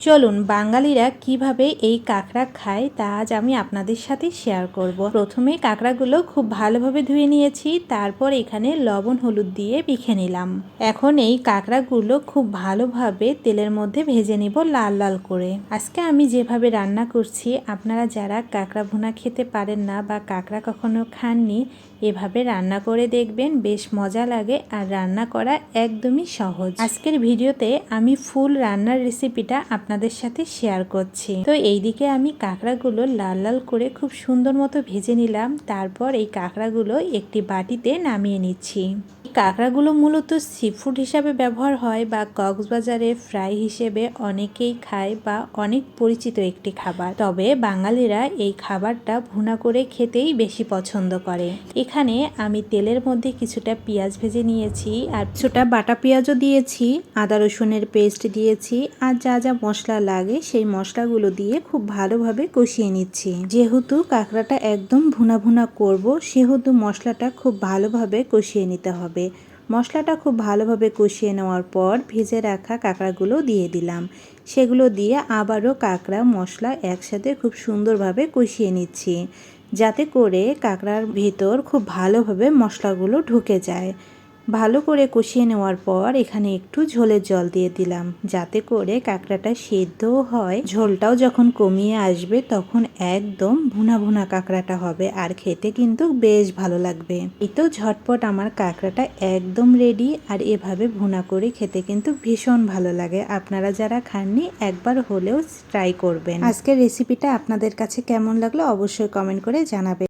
চলুন বাঙালিরা কিভাবে এই কাঁকড়া খায় তা আজ আমি আপনাদের সাথে শেয়ার করব। প্রথমে কাঁকড়াগুলো খুব ভালোভাবে ধুয়ে নিয়েছি, তারপর এখানে লবণ হলুদ দিয়ে মেখে নিলাম। এখন এই কাঁকড়াগুলো খুব ভালোভাবে তেলের মধ্যে ভেজে নিব লাল লাল করে। আজকে আমি যেভাবে রান্না করছি, আপনারা যারা কাঁকড়া ভুনা খেতে পারেন না বা কাঁকড়া কখনো খাননি, এভাবে রান্না করে দেখবেন, বেশ মজা লাগে আর রান্না করা একদমই সহজ। আজকের ভিডিওতে আমি ফুল রান্নার রেসিপিটা আপনাদের সাথে শেয়ার করছি। তো এইদিকে আমি কাঁকড়াগুলো লাল লাল করে খুব সুন্দর মতো ভেজে নিলাম। তারপর এই কাঁকড়াগুলো একটি বাটিতে নামিয়ে নিচ্ছি। কাঁকড়াগুলো মূলত সিফুড হিসাবে ব্যবহার হয় বা কক্সবাজারে ফ্রাই হিসেবে অনেকেই খায় বা অনেক পরিচিত একটি খাবার। তবে বাঙালিরা এই খাবারটা ভুনা করে খেতেই বেশি পছন্দ করে। এখানে আমি তেলের মধ্যে কিছুটা পেঁয়াজ ভেজে নিয়েছি আর কিছুটা বাটা পেঁয়াজও দিয়েছি, আদা রসুনের পেস্ট দিয়েছি আর যা যা মশলা লাগে সেই মশলাগুলো দিয়ে খুব ভালোভাবে কষিয়ে নিচ্ছি। যেহেতু কাঁকড়াটা একদম ভুনা ভুনা করব, সেহেতু মশলাটা খুব ভালোভাবে কষিয়ে নিতে হবে। মশলাটা খুব ভালোভাবে কষিয়ে নেওয়ার পর ভেজে রাখা কাঁকড়াগুলো দিয়ে দিলাম। সেগুলো দিয়ে আবারও কাঁকড়া মশলা একসাথে খুব সুন্দরভাবে কষিয়ে নিচ্ছি, যাতে করে কাঁকড়ার ভিতর খুব ভালোভাবে মশলাগুলো ঢুকে যায়। ভালো করে কষিয়ে নেওয়ার পর এখানে একটু ঝোলের জল দিয়ে দিলাম, যাতে করে কাঁকড়াটা সেদ্ধও হয়। ঝোলটাও যখন কমিয়ে আসবে তখন একদম ভুনা ভুনা কাঁকড়াটা হবে আর খেতে কিন্তু বেশ ভালো লাগবে। এই তো ঝটপট আমার কাঁকড়াটা একদম রেডি। আর এভাবে ভুনা করে খেতে কিন্তু ভীষণ ভালো লাগে। আপনারা যারা খাননি একবার হলেও ট্রাই করবেন। আজকের রেসিপিটা আপনাদের কাছে কেমন লাগলো অবশ্যই কমেন্ট করে জানাবেন।